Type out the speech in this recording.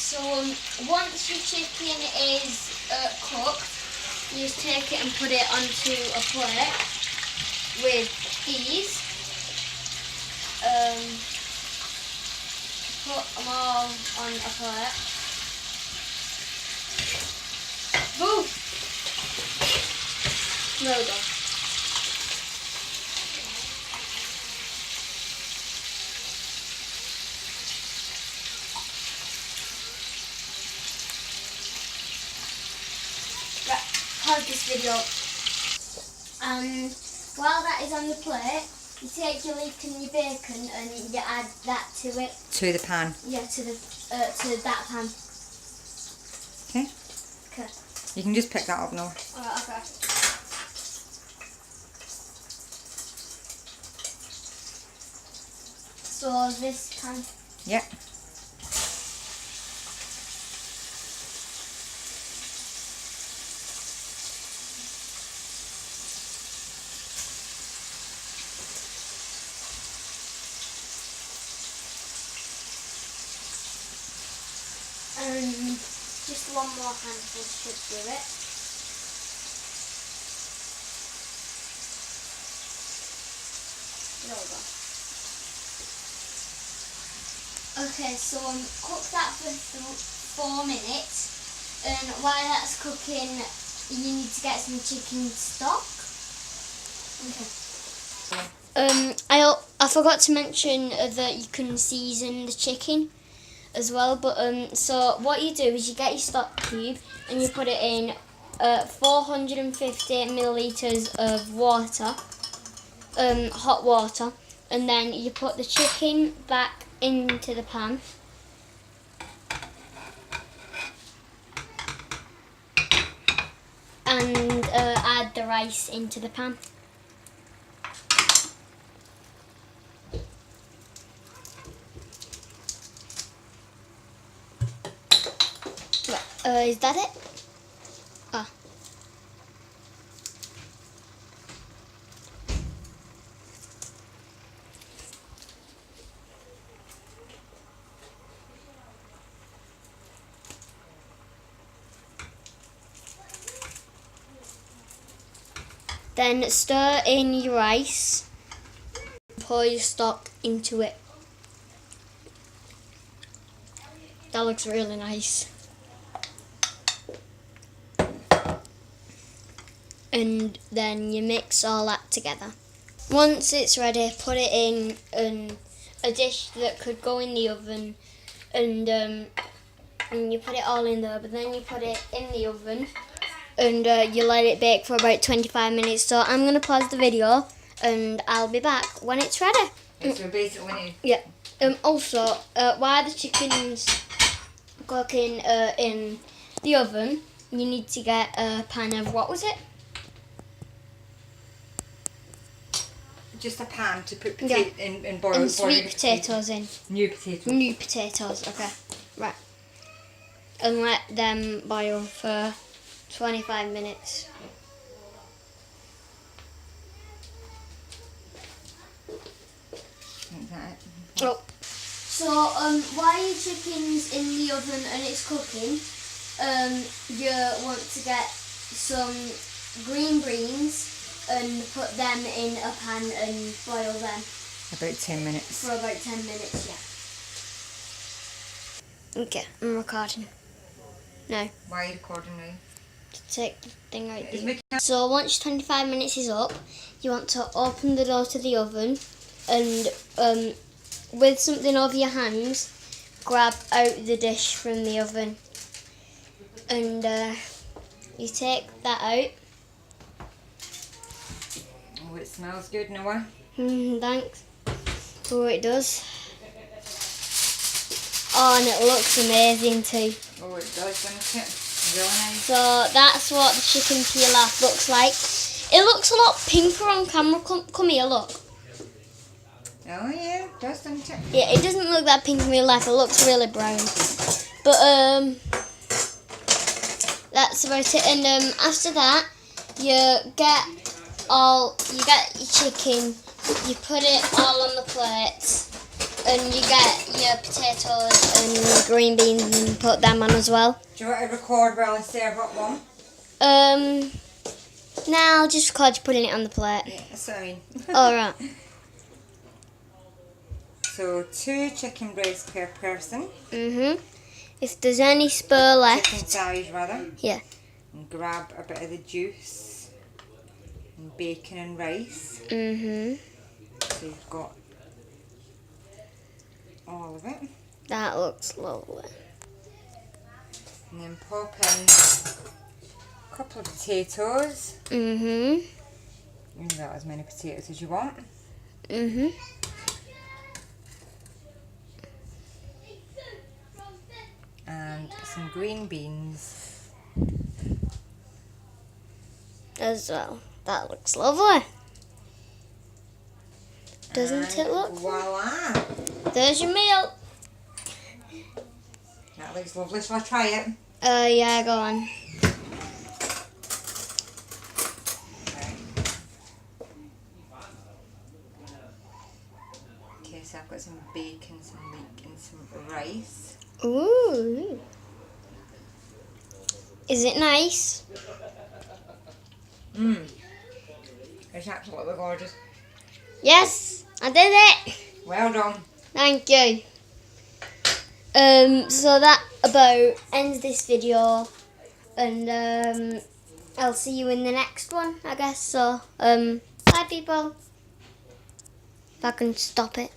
so once your chicken is cooked, you just take it and put it onto a plate with these. Put them all on a plate. Boom! Well done. Right, pause this video. And while that is on the plate, you take your leek and your bacon and you add that to it. To the pan? Yeah, to that pan. Okay. Okay. You can just pick that up now. Alright, okay. So this pan. Yep. And just one more handful should do it. There we go. Okay, so cook that for 4 minutes, and while that's cooking, you need to get some chicken stock. Okay. I forgot to mention that you can season the chicken as well, but so what you do is you get your stock cube and you put it in 450 milliliters of water, hot water, and then you put the chicken back into the pan. And add the rice into the pan. Is that it? Ah. Then stir in your rice, pour your stock into it. That looks really nice. And then you mix all that together. Once it's ready, put it in a dish that could go in the oven, and you put it all in there, but then you put it in the oven and you let it bake for about 25 minutes. So I'm going to pause the video and I'll be back when it's ready. So basically, yeah. Also, while the chicken's cooking in the oven, you need to get a pan of, what was it? just a pan to put potato in boiled and sweet potatoes in. New potatoes. New potatoes, okay. Right. And let them boil for 25 minutes. Oh. So while your chicken's in the oven and it's cooking, you want to get some green beans and put them in a pan and boil them. About 10 minutes. For about 10 minutes, yeah. Okay, I'm recording. No. Why are you recording now? To take the thing out there. So once 25 minutes is up, you want to open the door to the oven and with something over your hands, grab out the dish from the oven. And you take that out. Oh, it smells good, Noah. Thanks. Oh, it does. Oh, and it looks amazing too. Oh, it does, doesn't it? Really nice. So that's what the chicken pilaf looks like. It looks a lot pinker on camera. Come here, look. Oh yeah, it does, doesn't it? Yeah, it doesn't look that pink in real life. It looks really brown. But that's about it. And after that, you get your chicken. You put it all on the plate, and you get your potatoes and green beans and put them on as well. Do you want to record while I say I've got one? Now I'll just record you putting it on the plate. Yeah, that's what I mean. Alright. So 2 chicken breasts per person. If there's any spur left. Chicken thighs rather. Yeah. And grab a bit of the juice. And bacon and rice. So you've got all of it. That looks lovely. And then pop in a couple of potatoes. You can get as many potatoes as you want. And some green beans. As well. That looks lovely. Doesn't it look? Voila! There's your meal. That looks lovely. Shall I try it? Yeah, go on. Okay, so I've got some bacon, some leek and some rice. Ooh. Is it nice? It's absolutely gorgeous. Yes, I did it. Well done. Thank you. So that about ends this video, and I'll see you in the next one, I guess. So, bye people. If I can stop it.